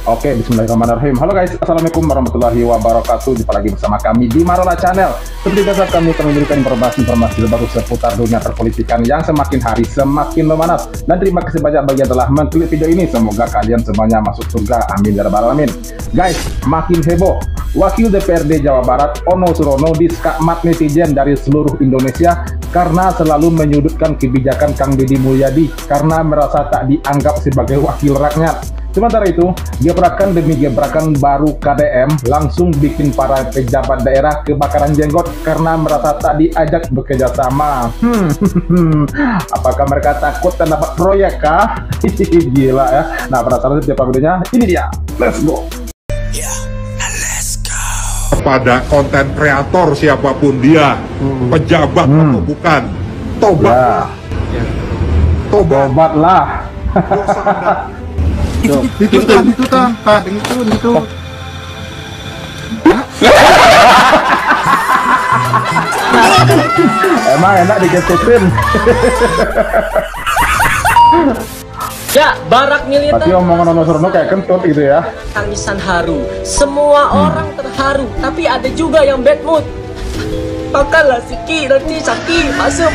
Oke, bismillahirrahmanirrahim. Halo guys, assalamualaikum warahmatullahi wabarakatuh. Jumpa lagi bersama kami di Marola Channel. Seperti biasa kami akan memberikan informasi-informasi terbaru seputar dunia perpolitikan yang semakin hari semakin memanas. Dan terima kasih banyak bagi yang telah mengklik video ini. Semoga kalian semuanya masuk surga. Amin ya rabbal alamin. Guys, makin heboh. Wakil DPRD Jawa Barat Ono Surono diskakmat netizen dari seluruh Indonesia karena selalu menyudutkan kebijakan Kang Deddy Mulyadi karena merasa tak dianggap sebagai wakil rakyat. Sementara itu, gebrakan demi gebrakan baru KDM langsung bikin para pejabat daerah kebakaran jenggot karena merasa tak diajak bekerja sama. Apakah mereka takut dan dapat proyek kah? Gila ya. Nah, penasaran siapa videonya? Ini dia. Let's go. Kepada konten kreator siapapun dia, pejabat atau bukan, tobatlah. Tobatlah. Itu Pak. Emang enak diketutin. Ya, barak militer. Pasti omongan Ono Surono kayak kentut gitu ya. Tangisan haru. Semua orang terharu, tapi ada juga yang bad mood. Makanlah Siki, nanti Saki, masuk.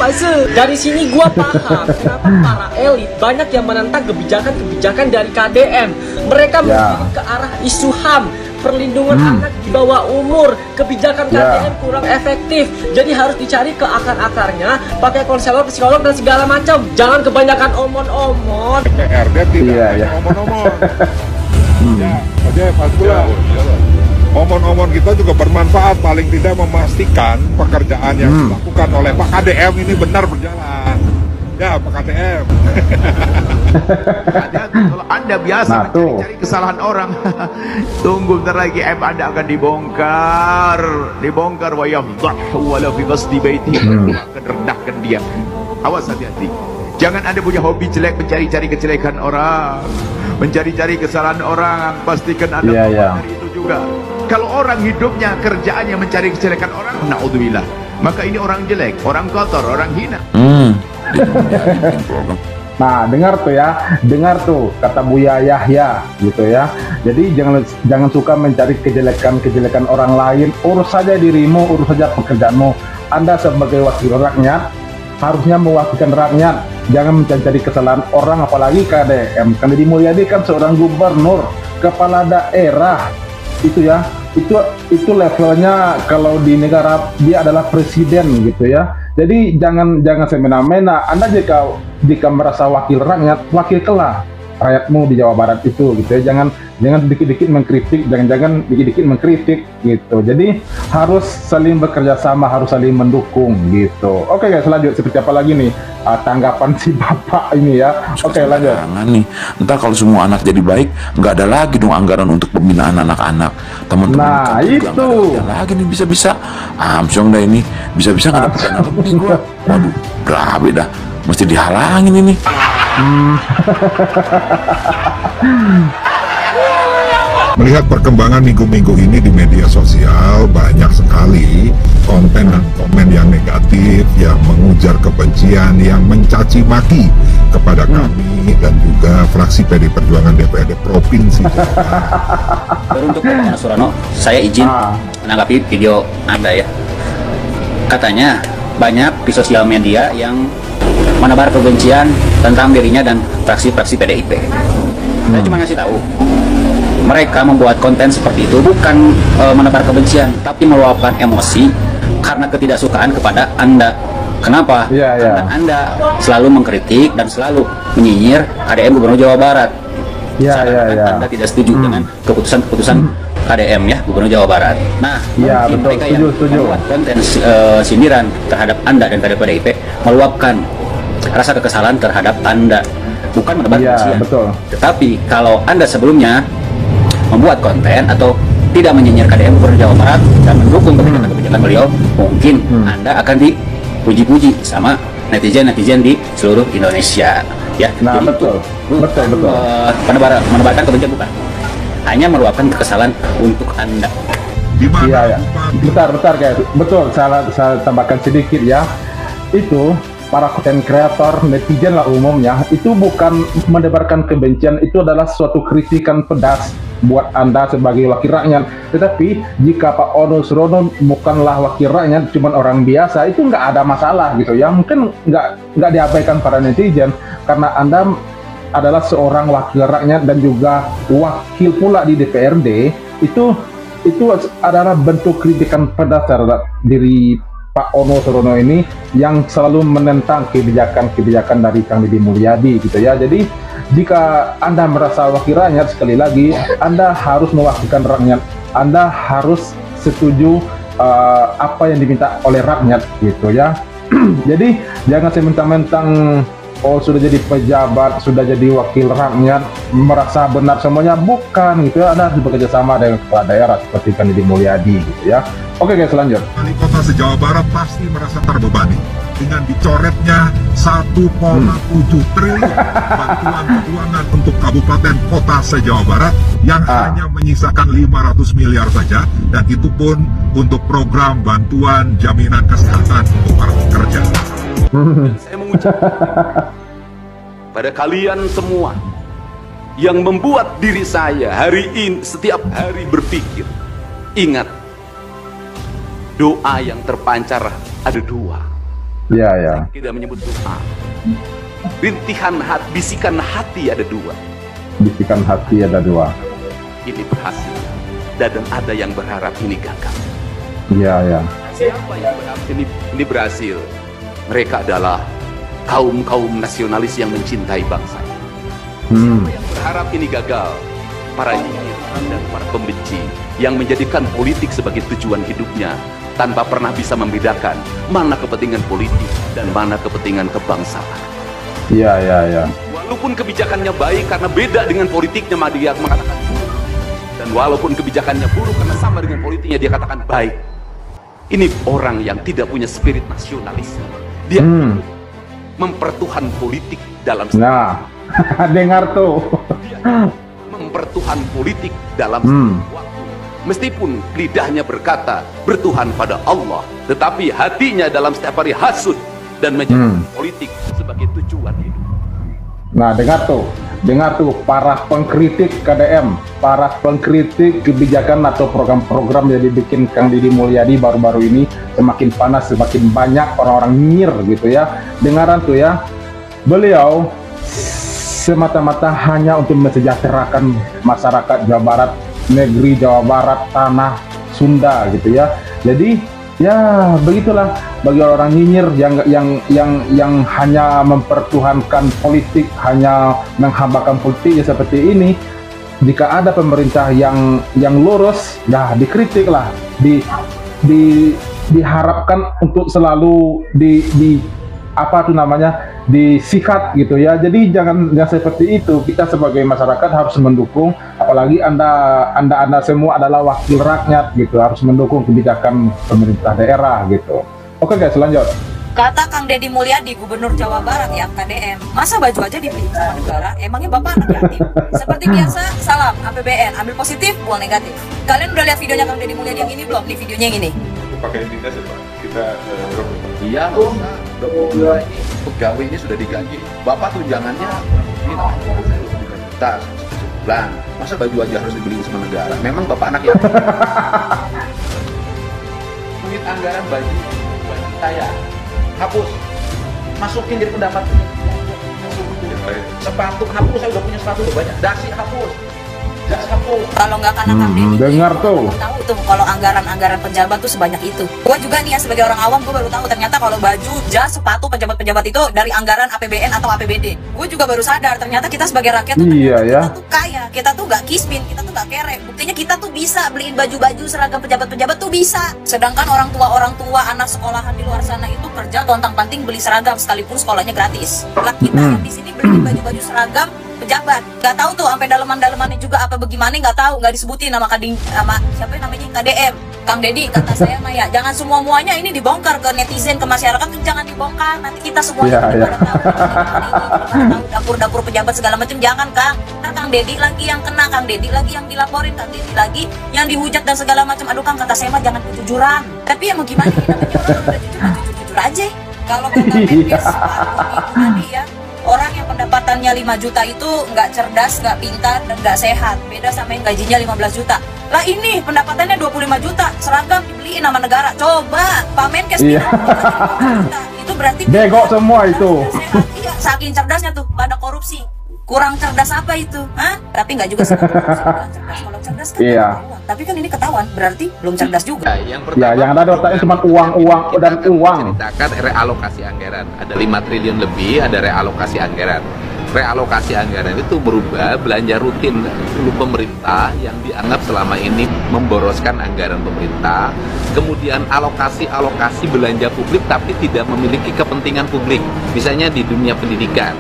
Dari sini gua paham kenapa para elit banyak yang menentang kebijakan-kebijakan dari KDM. Mereka memilih ke arah isu HAM, perlindungan anak di bawah umur. Kebijakan KDM kurang efektif, jadi harus dicari ke akar-akarnya, pakai konselor, psikolog dan segala macam. Jangan kebanyakan omon-omon. DPRD tidak omon-omon. Ya, oke, pastilah. Omon-omon kita juga bermanfaat, paling tidak memastikan pekerjaan yang dilakukan oleh Pak KDM ini benar berjalan. Ya, Pak KDM. Kalau Anda biasa mencari kesalahan orang, tunggu bentar lagi Anda akan dibongkar wa yafdahu wala fi qasdi baiti, akan rendahkan dia. Awas, hati-hati. Jangan Anda punya hobi jelek mencari-cari kejelekan orang, mencari-cari kesalahan orang. Pastikan Anda dari itu juga. Kalau orang hidupnya kerjaannya mencari kejelekan orang, naudzubillah, maka ini orang jelek, orang kotor, orang hina. Nah, dengar tuh kata Buya Yahya gitu ya. Jadi jangan suka mencari kejelekan orang lain. Urus saja dirimu, urus saja pekerjaanmu. Anda sebagai wakil rakyat harusnya mewakilkan rakyat. Jangan mencari kesalahan orang, apalagi KDM. Kang Deddy Mulyadi kan seorang gubernur, kepala daerah. Itu levelnya kalau di negara dia adalah presiden gitu ya. Jadi jangan semena-mena. Anda jika merasa wakil rakyat, wakilkanlah rakyatmu di Jawa Barat itu gitu ya. Jangan dikit-dikit mengkritik, jangan dikit-dikit mengkritik gitu. Jadi harus saling bekerja sama, harus saling mendukung gitu. Oke guys, lanjut. Seperti apa lagi nih tanggapan si bapak ini ya? Oke, lanjut. Jangan nih, ntar kalau semua anak jadi baik, nggak ada lagi dong anggaran untuk pembinaan anak-anak. Teman-teman nah itu ada lagi nih, bisa-bisa Amsyong dah ini, bisa-bisa nggak dapat dana lebih gua. Waduh, berabe dah, mesti dihalangin ini. Melihat perkembangan minggu-minggu ini di media sosial, banyak sekali konten dan komen yang negatif, yang mengujar kebencian, yang mencaci maki kepada kami dan juga fraksi PD Perjuangan DPRD Provinsi Jawa Barat. Untuk Pak Surono, saya izin menanggapi video Anda ya. Katanya banyak di sosial media yang menebar kebencian tentang dirinya dan fraksi-fraksi PDIP. Saya cuma ngasih tahu, mereka membuat konten seperti itu bukan menebar kebencian, tapi meluapkan emosi karena ketidaksukaan kepada Anda. Kenapa? Anda selalu mengkritik dan selalu menyinyir KDM Gubernur Jawa Barat. Anda tidak setuju dengan keputusan KDM ya, Gubernur Jawa Barat. Nah, mereka yang membuat konten sindiran terhadap Anda dan kader PDIP meluapkan rasa kekesalan terhadap Anda, bukan menebar kebencian. Tetapi kalau Anda sebelumnya membuat konten atau tidak menyinyir KDM Gubernur Jawa Barat dan mendukung kebijakan beliau, mungkin Anda akan dipuji-puji sama netizen di seluruh Indonesia ya. Nah, jadi betul. Menebarkan kebencian bukan, hanya meluapkan kekesalan untuk Anda. Bentar guys, betul, saya tambahkan sedikit ya. Itu para konten kreator, netizen lah umumnya, itu bukan menebarkan kebencian, itu adalah suatu kritikan pedas buat Anda sebagai wakil rakyat. Tetapi jika Pak Ono Surono bukanlah wakil rakyat, cuman orang biasa, itu nggak ada masalah gitu ya. Mungkin nggak diabaikan para netizen karena Anda adalah seorang wakil rakyat dan juga wakil pula di DPRD. Itu adalah bentuk kritikan pedas terhadap diri Pak Ono Surono ini yang selalu menentang kebijakan-kebijakan dari Kang Deddy Mulyadi gitu ya. Jadi jika Anda merasa wakil rakyat, sekali lagi Anda harus mewakilkan rakyat. Anda harus setuju apa yang diminta oleh rakyat gitu ya. Jadi jangan sementang-mentang sudah jadi pejabat, sudah jadi wakil rakyat, merasa benar semuanya. Bukan gitu ya. Anda harus bekerja sama dengan kepala daerah seperti Kang Deddy Mulyadi gitu ya. Oke guys, lanjut. Wali kota se-Jawa Barat pasti merasa terbebani dengan dicoretnya 1,7 triliun bantuan keuangan untuk kabupaten kota se-Jawa Barat yang hanya menyisakan 500 miliar saja, dan itu pun untuk program bantuan jaminan kesehatan untuk para pekerja. Saya mengucapkan pada kalian semua yang membuat diri saya hari ini setiap hari berpikir, ingat, doa yang terpancar ada dua. Ya. Saya tidak menyebut doa. Rintihan hati, bisikan hati ada dua. Bisikan hati ada dua. Ini berhasil, dan ada yang berharap ini gagal. Ya. Siapa yang berharap ini berhasil? Mereka adalah kaum nasionalis yang mencintai bangsa. Siapa yang berharap ini gagal? Para nyinyir dan para pembenci yang menjadikan politik sebagai tujuan hidupnya tanpa pernah bisa membedakan mana kepentingan politik dan mana kepentingan kebangsaan. Ya. Walaupun kebijakannya baik karena beda dengan politiknya, dia mengatakan buruk. Dan walaupun kebijakannya buruk karena sama dengan politiknya, dia katakan baik. Ini orang yang tidak punya spirit nasionalis. Dia mempertuhan politik dalam dengar tuh. Dia mempertuhan politik dalam waktu. Meskipun lidahnya berkata bertuhan pada Allah, tetapi hatinya dalam setiap hari hasud dan menjadikan politik sebagai tujuan hidup. Nah, dengar tuh para pengkritik KDM, para pengkritik kebijakan atau program-program yang dibikin Kang Deddy Mulyadi baru-baru ini, semakin panas, semakin banyak orang-orang nyir gitu ya. Dengaran tuh ya, beliau semata-mata hanya untuk mensejahterakan masyarakat Jawa Barat, negeri Jawa Barat, tanah Sunda gitu ya. Jadi ya begitulah bagi orang nyinyir yang hanya mempertuhankan politik, hanya menghambakan politik ya seperti ini. Jika ada pemerintah yang lurus, ya dikritik lah, diharapkan untuk selalu disikat gitu ya. Jadi jangan seperti itu. Kita sebagai masyarakat harus mendukung, apalagi anda semua adalah wakil rakyat gitu, harus mendukung kebijakan pemerintah daerah gitu. Oke guys, lanjut. Kata Kang Deddy Mulyadi, Gubernur Jawa Barat ya, KDM, masa baju aja dibeli sama negara? Emangnya Bapak anak yatim? Seperti biasa, salam APBN, ambil positif, buang negatif. Kalian udah lihat videonya Kang Deddy Mulyadi yang ini belum? Nih videonya yang ini. Pakai identitas ya Pak? Kita Iya, nggak usah. 22 ini pegawainya sudah digaji. Bapak tunjangannya ini saya 5 juta sebulan. Masa baju aja harus dibeli sama negara? Memang Bapak anak yatim? Duit anggaran baju saya hapus, masukin jadi pendapatan. Sepatu hapus, saya udah punya sepatu udah banyak. Dasi hapus, jas hapus. Kalau nggak karena Kang Deddy, dengar tuh. Tahu tuh kalau anggaran pejabat tuh sebanyak itu. Gua juga nih ya sebagai orang awam, gua baru tahu ternyata kalau baju, jas, sepatu pejabat-pejabat itu dari anggaran APBN atau APBD. Gua juga baru sadar ternyata kita sebagai rakyat tuh kita tuh kaya, kita tuh nggak kismin, kita tuh nggak kere. Buktinya kita tuh bisa beliin baju-baju seragam pejabat-pejabat tuh bisa. Sedangkan orang tua anak sekolahan di luar sana itu kerja tontang-panting beli seragam sekalipun sekolahnya gratis. Lah kita yang di sini beli baju-baju seragam pejabat, nggak tahu tuh sampai daleman-dalemannya juga apa bagaimana, nggak tahu, nggak disebutin nama siapa namanya KDM. Kang Deddy, kata saya mah ya, jangan semua-muanya ini dibongkar ke netizen, ke masyarakat tuh jangan dibongkar. Nanti kita semuanya tahu dapur-dapur pejabat segala macam, jangan Kang. Nah, Kang Deddy lagi yang kena, Kang Deddy lagi yang dilaporin, Kang Deddy lagi yang dihujat dan segala macam. Aduh Kang, kata saya mah jangan kejujuran. Tapi ya mau gimana, kita orang udah jujur aja. Kalau kata Menkes tadi ya, orang yang pendapatan gajiannya 5 juta itu nggak cerdas, nggak pintar, dan nggak sehat. Beda sama yang gajinya 15 juta. Lah ini pendapatannya 25 juta, seragam dibeliin sama negara. Coba Pak Menkes itu berarti bego semua itu. Iya, saking cerdasnya tuh, pada korupsi. Kurang cerdas apa itu? Hah? Tapi nggak juga sih. Kalau cerdas kan ketahuan. Tapi kan ini ketahuan, berarti belum cerdas juga. Yang pertama, yang ada otaknya cuma uang dan uang. Ceritakan realokasi anggaran. Ada 5 triliun lebih, ada realokasi anggaran. Realokasi anggaran itu merubah belanja rutin pemerintah yang dianggap selama ini memboroskan anggaran pemerintah. Kemudian alokasi belanja publik tapi tidak memiliki kepentingan publik. Misalnya di dunia pendidikan.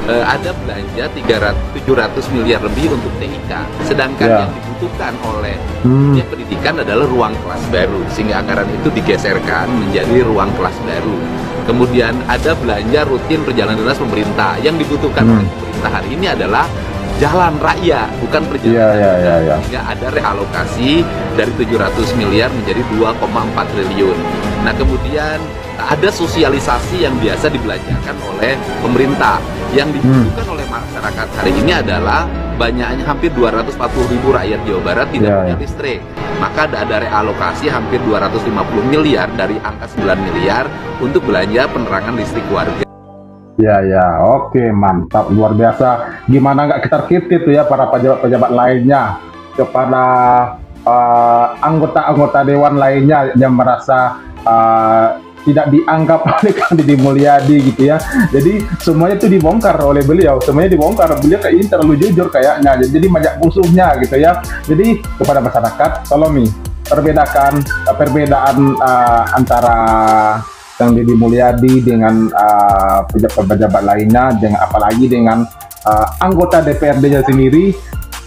Ada belanja 700 miliar lebih untuk TIK, sedangkan yang dibutuhkan oleh dunia pendidikan adalah ruang kelas baru, sehingga anggaran itu digeserkan menjadi ruang kelas baru. Kemudian ada belanja rutin perjalanan dinas pemerintah, yang dibutuhkan oleh pemerintah hari ini adalah jalan raya, bukan perjalanan. Sehingga ada realokasi dari 700 miliar menjadi 2,4 triliun. Nah kemudian ada sosialisasi yang biasa dibelanjakan oleh pemerintah. Yang dibutuhkan oleh masyarakat hari ini adalah banyaknya hampir 240.000 rakyat Jawa Barat tidak punya listrik. Maka ada realokasi hampir 250 miliar dari angka 9 miliar untuk belanja penerangan listrik warga. Oke, mantap, luar biasa. Gimana nggak kita tuh ya para pejabat-pejabat lainnya, kepada anggota-anggota dewan lainnya yang merasa tidak dianggap oleh Deddy Mulyadi gitu ya. Jadi semuanya itu dibongkar oleh beliau, semuanya dibongkar. Beliau kayak ini terlalu jujur kayaknya, jadi banyak musuhnya gitu ya. Jadi kepada masyarakat, tolong nih perbedaan antara Kang Deddy Mulyadi dengan pejabat-pejabat lainnya, dengan apalagi dengan anggota DPRD-nya sendiri,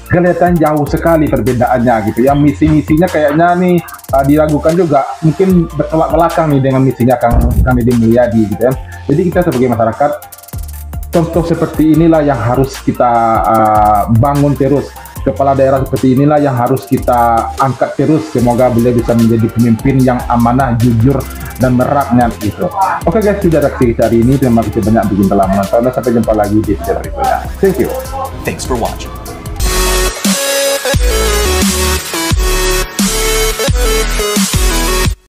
kelihatan jauh sekali perbedaannya gitu ya. Misi-misinya kayaknya nih diragukan juga, mungkin bertolak belakang nih dengan misinya Kang Deddy Mulyadi gitu ya. Jadi kita sebagai masyarakat, contoh seperti inilah yang harus kita bangun terus. Kepala daerah seperti inilah yang harus kita angkat terus. Semoga beliau bisa menjadi pemimpin yang amanah, jujur, dan meraknya gitu. Oke guys, sudah reaksi kita hari ini. Terima kasih banyak yang telah menonton. Sampai jumpa lagi di video berikutnya. Thank you. Thanks for watching.